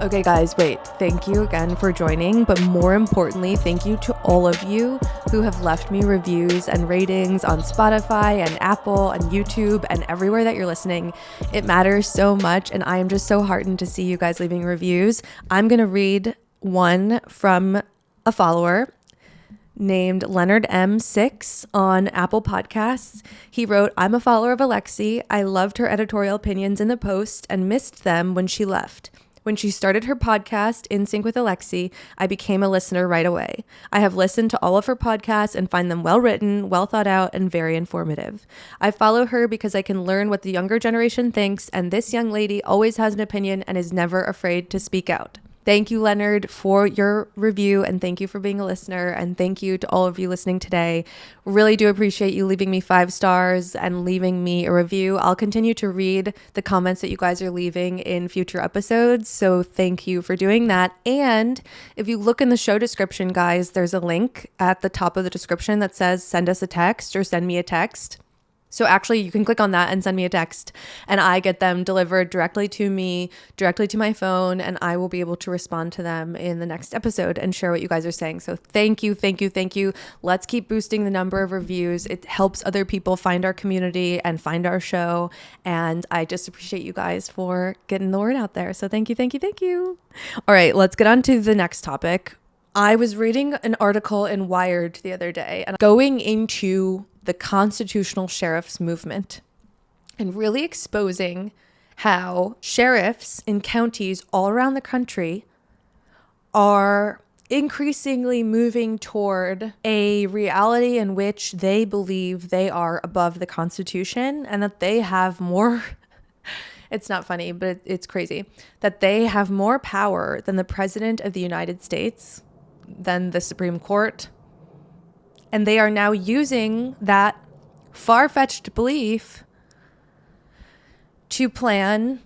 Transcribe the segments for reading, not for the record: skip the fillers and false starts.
Okay, guys, wait. Thank you again for joining, but more importantly, thank you to all of you who have left me reviews and ratings on Spotify and Apple and YouTube and everywhere that you're listening. It matters so much, and I am just so heartened to see you guys leaving reviews. I'm going to read one from a follower named Leonard M6 on Apple Podcasts. He wrote, "I'm a follower of Alexi. I loved her editorial opinions in the post and missed them when she left. When she started her podcast, In Sync with Alexi, I became a listener right away. I have listened to all of her podcasts and find them well written, well thought out, and very informative. I follow her because I can learn what the younger generation thinks, and this young lady always has an opinion and is never afraid to speak out." Thank you, Leonard, for your review, and thank you for being a listener, and thank you to all of you listening today. Really do appreciate you leaving me 5 stars and leaving me a review. I'll continue to read the comments that you guys are leaving in future episodes, so thank you for doing that. And if you look in the show description, guys, there's a link at the top of the description that says send us a text or send me a text. So actually, you can click on that and send me a text, and I get them delivered directly to me, directly to my phone, and I will be able to respond to them in the next episode and share what you guys are saying. So thank you, thank you, thank you. Let's keep boosting the number of reviews. It helps other people find our community and find our show, and I just appreciate you guys for getting the word out there. So thank you, thank you, thank you. All right, let's get on to the next topic. I was reading an article in Wired the other day and going into the constitutional sheriff's movement and really exposing how sheriffs in counties all around the country are increasingly moving toward a reality in which they believe they are above the Constitution and that they have more it's not funny, but it's crazy, that they have more power than the President of the United States, than the Supreme Court. And they are now using that far-fetched belief to plan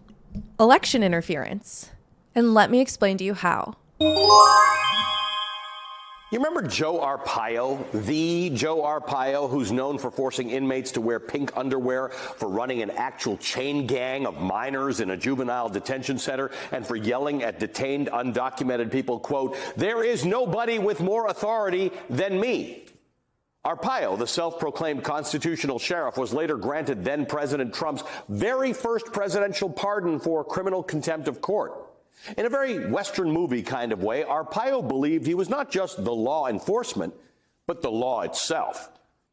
election interference. And let me explain to you how. You remember Joe Arpaio, the Joe Arpaio, who's known for forcing inmates to wear pink underwear, for running an actual chain gang of minors in a juvenile detention center, and for yelling at detained undocumented people, quote, "There is nobody with more authority than me." Arpaio, the self-proclaimed constitutional sheriff, was later granted then-President Trump's very first presidential pardon for criminal contempt of court. In a very Western movie kind of way, Arpaio believed he was not just the law enforcement, but the law itself.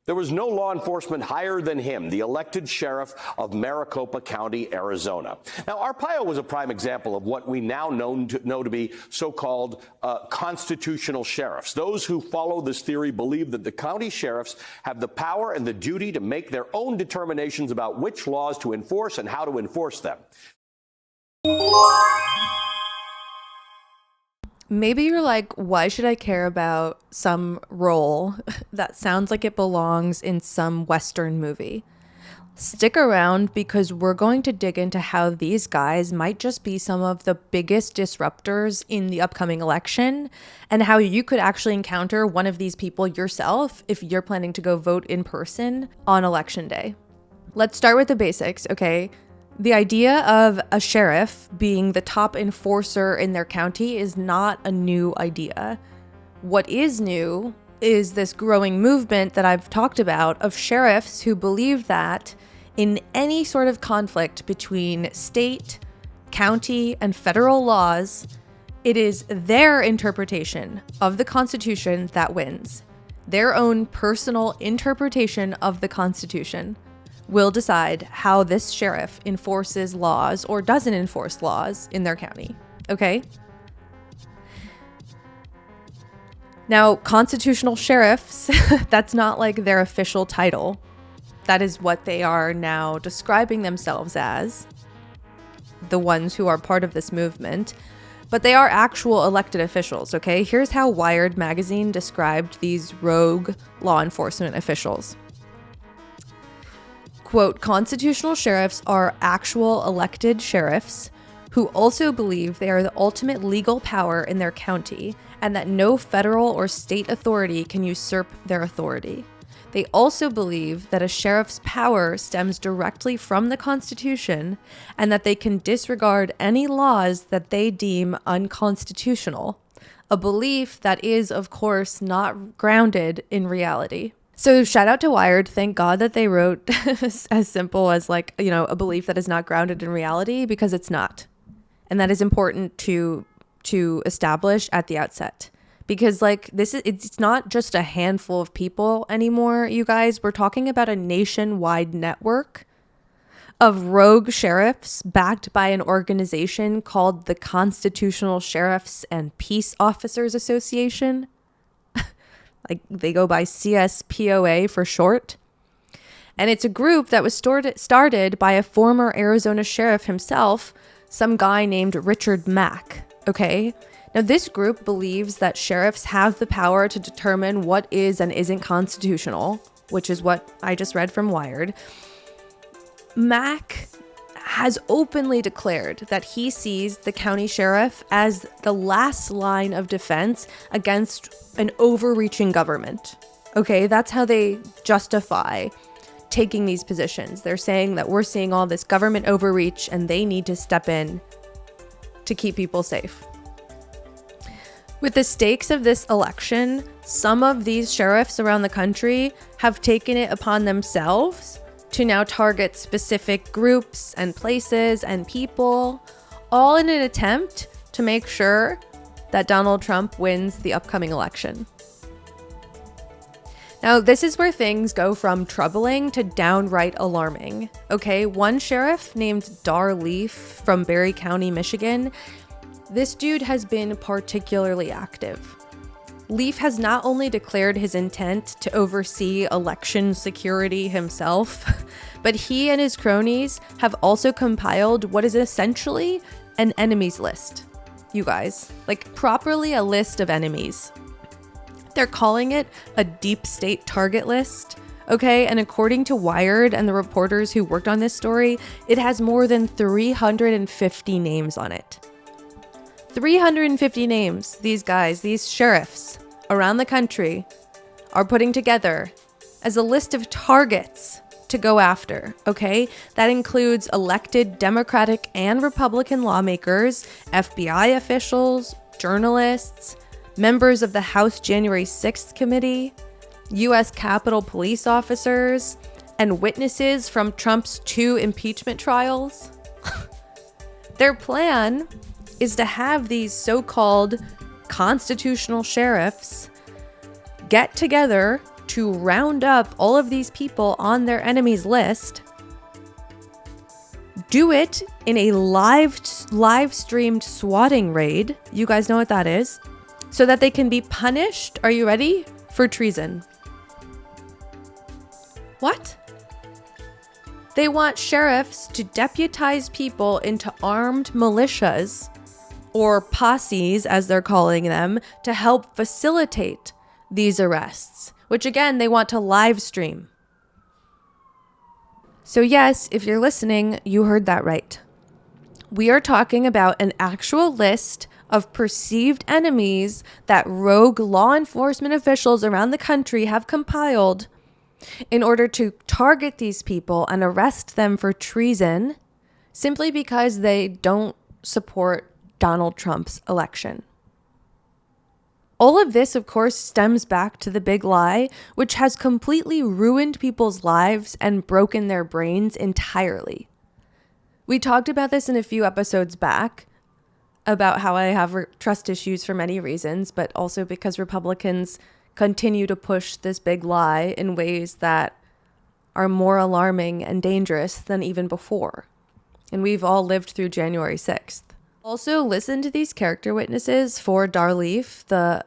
There was no law enforcement higher than him, the elected sheriff of Maricopa County, Arizona. Now, Arpaio was a prime example of what we now know to be so-called constitutional sheriffs. Those who follow this theory believe that the county sheriffs have the power and the duty to make their own determinations about which laws to enforce and how to enforce them. Maybe you're like, why should I care about some role that sounds like it belongs in some Western movie? Stick around because we're going to dig into how these guys might just be some of the biggest disruptors in the upcoming election and how you could actually encounter one of these people yourself if you're planning to go vote in person on election day. Let's start with the basics, okay? The idea of a sheriff being the top enforcer in their county is not a new idea. What is new is this growing movement that I've talked about of sheriffs who believe that in any sort of conflict between state, county, and federal laws, it is their interpretation of the Constitution that wins. Their own personal interpretation of the Constitution will decide how this sheriff enforces laws or doesn't enforce laws in their county, okay? Now, constitutional sheriffs, that's not like their official title. That is what they are now describing themselves as, the ones who are part of this movement. But they are actual elected officials, okay? Here's how Wired magazine described these rogue law enforcement officials. Quote, "Constitutional sheriffs are actual elected sheriffs who also believe they are the ultimate legal power in their county and that no federal or state authority can usurp their authority. They also believe that a sheriff's power stems directly from the Constitution and that they can disregard any laws that they deem unconstitutional, a belief that is, of course, not grounded in reality. So shout out to Wired. Thank God that they wrote as simple as like, you know, a belief that is not grounded in reality, because it's not. And that is important to establish at the outset. Because like it's not just a handful of people anymore, you guys. We're talking about a nationwide network of rogue sheriffs backed by an organization called the Constitutional Sheriffs and Peace Officers Association. Like they go by CSPOA for short. And it's a group that was started by a former Arizona sheriff himself, some guy named Richard Mack. Okay. Now, this group believes that sheriffs have the power to determine what is and isn't constitutional, which is what I just read from Wired. Mack has openly declared that he sees the county sheriff as the last line of defense against an overreaching government. Okay, that's how they justify taking these positions. They're saying that we're seeing all this government overreach and they need to step in to keep people safe. With the stakes of this election, some of these sheriffs around the country have taken it upon themselves to now target specific groups and places and people, all in an attempt to make sure that Donald Trump wins the upcoming election. Now, this is where things go from troubling to downright alarming. Okay, one sheriff named Dar Leaf from Berry County, Michigan, this dude has been particularly active. Leaf has not only declared his intent to oversee election security himself, but he and his cronies have also compiled what is essentially an enemies list. You guys, like properly a list of enemies. They're calling it a deep state target list. Okay, and according to Wired and the reporters who worked on this story, it has more than 350 names on it. 350 names these guys, these sheriffs around the country are putting together as a list of targets to go after, okay? That includes elected Democratic and Republican lawmakers, FBI officials, journalists, members of the House January 6th committee, U.S. Capitol police officers, and witnesses from Trump's 2 impeachment trials. Their plan is to have these so-called constitutional sheriffs get together to round up all of these people on their enemies list, do it in a live streamed swatting raid. You guys know what that is, so that they can be punished. Are you ready? For treason. What? They want sheriffs to deputize people into armed militias, or posses, as they're calling them, to help facilitate these arrests, which again, they want to live stream. So yes, if you're listening, you heard that right. We are talking about an actual list of perceived enemies that rogue law enforcement officials around the country have compiled in order to target these people and arrest them for treason simply because they don't support Donald Trump's election. All of this, of course, stems back to the big lie, which has completely ruined people's lives and broken their brains entirely. We talked about this in a few episodes back, about how I have trust issues for many reasons, but also because Republicans continue to push this big lie in ways that are more alarming and dangerous than even before. And we've all lived through January 6th. Also, listen to these character witnesses for Dar Leaf, the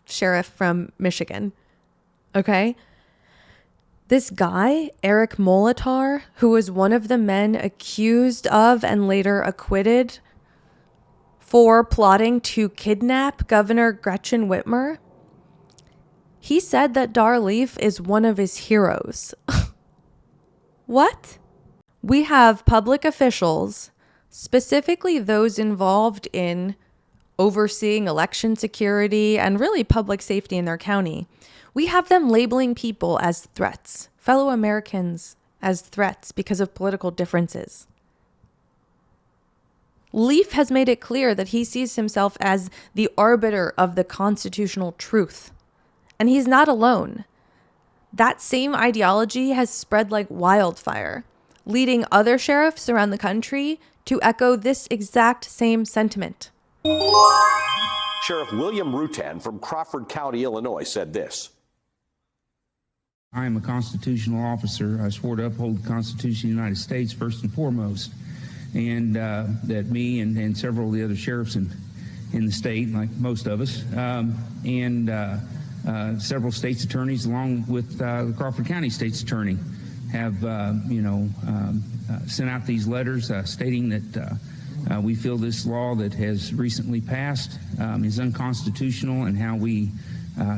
sheriff from Michigan. Okay? This guy, Eric Molitor, who was one of the men accused of and later acquitted for plotting to kidnap Governor Gretchen Whitmer, he said that Dar Leaf is one of his heroes. What? We have public officials, specifically those involved in overseeing election security and really public safety in their county. We have them labeling people as threats, fellow Americans as threats because of political differences. Leaf has made it clear that he sees himself as the arbiter of the constitutional truth. And he's not alone. That same ideology has spread like wildfire, leading other sheriffs around the country to echo this exact same sentiment. Sheriff William Rutan from Crawford County, Illinois, said this. I am a constitutional officer. I swore to uphold the Constitution of the United States first and foremost. And that me and several of the other sheriffs in the state, like most of us, and several state's attorneys, along with the Crawford County State's Attorney, have sent out these letters stating that we feel this law that has recently passed is unconstitutional, and how we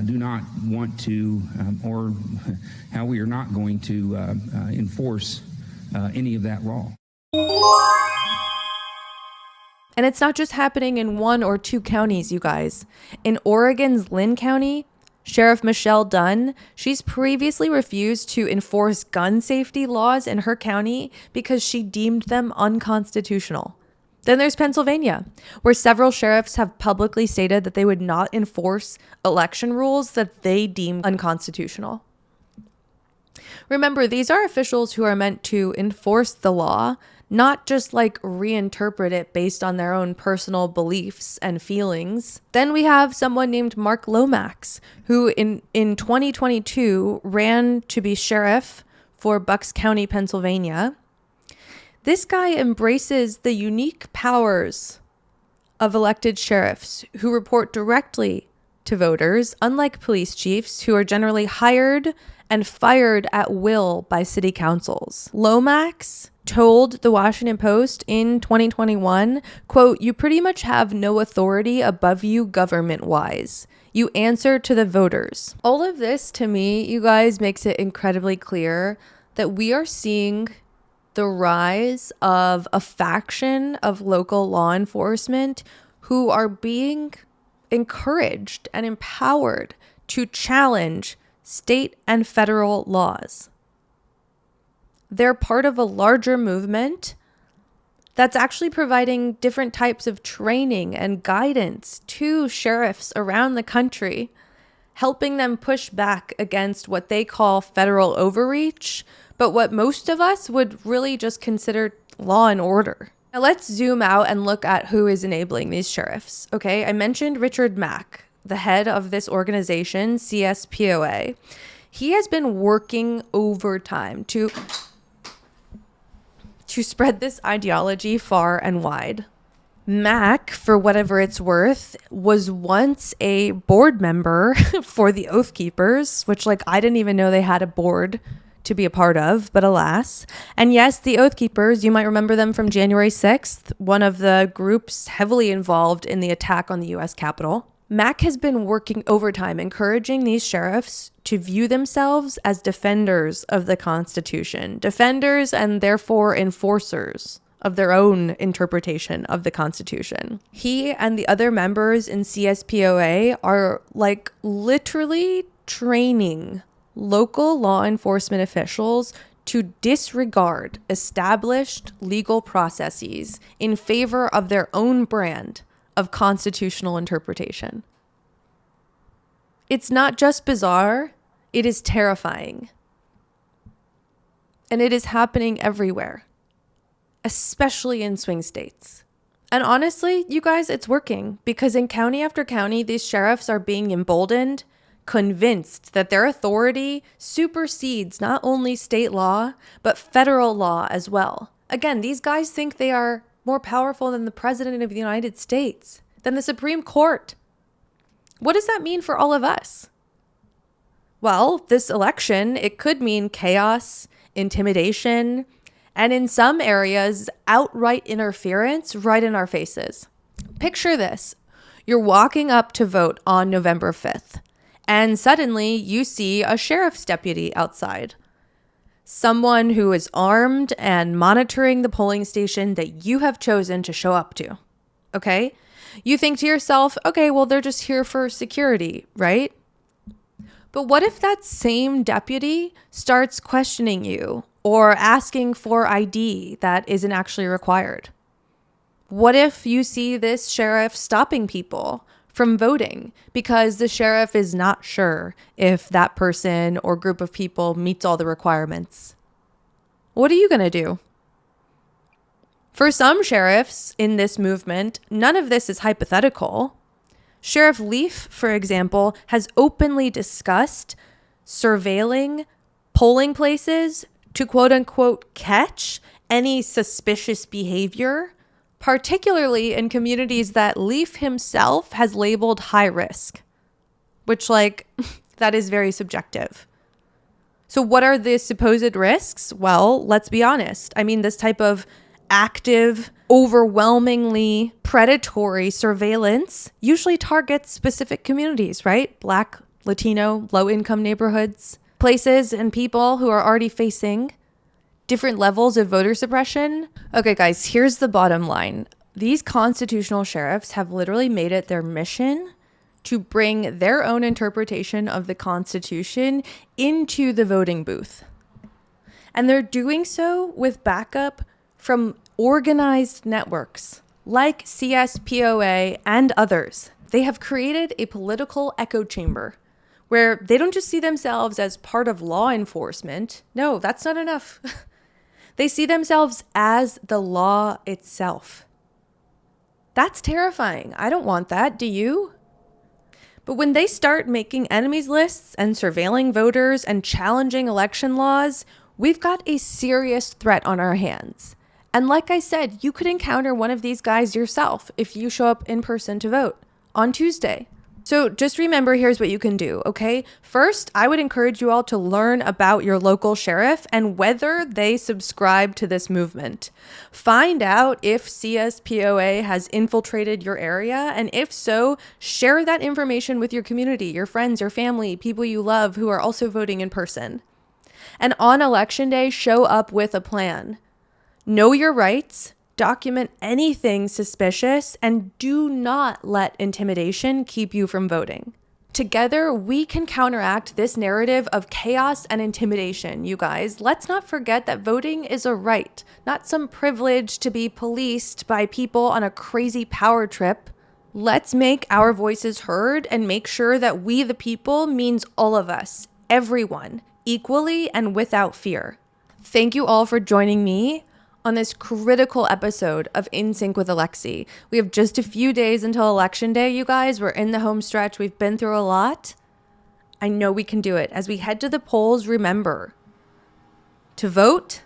do not want to, or how we are not going to enforce any of that law. And it's not just happening in 1 or 2 counties, you guys. In Oregon's Lynn County, Sheriff Michelle Dunn, she's previously refused to enforce gun safety laws in her county because she deemed them unconstitutional. Then there's Pennsylvania, where several sheriffs have publicly stated that they would not enforce election rules that they deemed unconstitutional. Remember, these are officials who are meant to enforce the law, not just like reinterpret it based on their own personal beliefs and feelings. Then we have someone named Mark Lomax, who in 2022 ran to be sheriff for Bucks County, Pennsylvania. This guy embraces the unique powers of elected sheriffs who report directly to voters, unlike police chiefs who are generally hired and fired at will by city councils. Lomax told the Washington Post in 2021, quote, "You pretty much have no authority above you government-wise. You answer to the voters." All of this, to me, you guys, makes it incredibly clear that we are seeing the rise of a faction of local law enforcement who are being encouraged and empowered to challenge state and federal laws. They're part of a larger movement that's actually providing different types of training and guidance to sheriffs around the country, helping them push back against what they call federal overreach, but what most of us would really just consider law and order. Now let's zoom out and look at who is enabling these sheriffs. Okay, I mentioned Richard Mack, the head of this organization, CSPOA. He has been working overtime to spread this ideology far and wide. Mack, for whatever it's worth, was once a board member for the Oath Keepers, which I didn't even know they had a board to be a part of, but alas. And yes, the Oath Keepers, you might remember them from January 6th, one of the groups heavily involved in the attack on the U.S. Capitol. Mack has been working overtime, encouraging these sheriffs to view themselves as defenders of the Constitution, defenders and therefore enforcers of their own interpretation of the Constitution. He and the other members in CSPOA are literally training local law enforcement officials to disregard established legal processes in favor of their own brand of constitutional interpretation. It's not just bizarre, it is terrifying. And it is happening everywhere, especially in swing states. And honestly, you guys, it's working, because in county after county, these sheriffs are being emboldened, convinced that their authority supersedes not only state law, but federal law as well. Again, these guys think they are more powerful than the President of the United States, than the Supreme Court. What does that mean for all of us? Well, this election, it could mean chaos, intimidation, and in some areas, outright interference right in our faces. Picture this. You're walking up to vote on November 5th, and suddenly you see a sheriff's deputy outside. Someone who is armed and monitoring the polling station that you have chosen to show up to. Okay? You think to yourself, okay, well, they're just here for security, right? But what if that same deputy starts questioning you or asking for ID that isn't actually required? What if you see this sheriff stopping people from voting because the sheriff is not sure if that person or group of people meets all the requirements? What are you going to do? For some sheriffs in this movement, none of this is hypothetical. Sheriff Leaf, for example, has openly discussed surveilling polling places to quote unquote catch any suspicious behavior, particularly in communities that Leaf himself has labeled high risk, which that is very subjective. So what are the supposed risks? Well, let's be honest. I mean, this type of active, overwhelmingly predatory surveillance usually targets specific communities, right? Black, Latino, low-income neighborhoods, places and people who are already facing different levels of voter suppression. Okay, guys, here's the bottom line. These constitutional sheriffs have literally made it their mission to bring their own interpretation of the Constitution into the voting booth. And they're doing so with backup from organized networks like CSPOA and others. They have created a political echo chamber where they don't just see themselves as part of law enforcement. No, that's not enough. They see themselves as the law itself. That's terrifying. I don't want that. Do you? But when they start making enemies lists and surveilling voters and challenging election laws, we've got a serious threat on our hands. And like I said, you could encounter one of these guys yourself if you show up in person to vote on Tuesday. So just remember, here's what you can do, okay? First, I would encourage you all to learn about your local sheriff and whether they subscribe to this movement. Find out if CSPOA has infiltrated your area, and if so, share that information with your community, your friends, your family, people you love who are also voting in person. And on election day, show up with a plan. Know your rights, document anything suspicious, and do not let intimidation keep you from voting. Together, we can counteract this narrative of chaos and intimidation, you guys. Let's not forget that voting is a right, not some privilege to be policed by people on a crazy power trip. Let's make our voices heard and make sure that we the people means all of us, everyone, equally and without fear. Thank you all for joining me on this critical episode of In Sync with Alexi. We have just a few days until Election Day, you guys. We're in the home stretch. We've been through a lot. I know we can do it. As we head to the polls, remember to vote,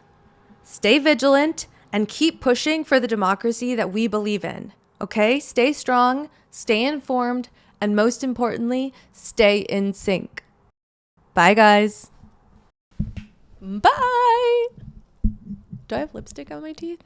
stay vigilant, and keep pushing for the democracy that we believe in. Okay? Stay strong, stay informed, and most importantly, stay in sync. Bye, guys. Bye. Do I have lipstick on my teeth?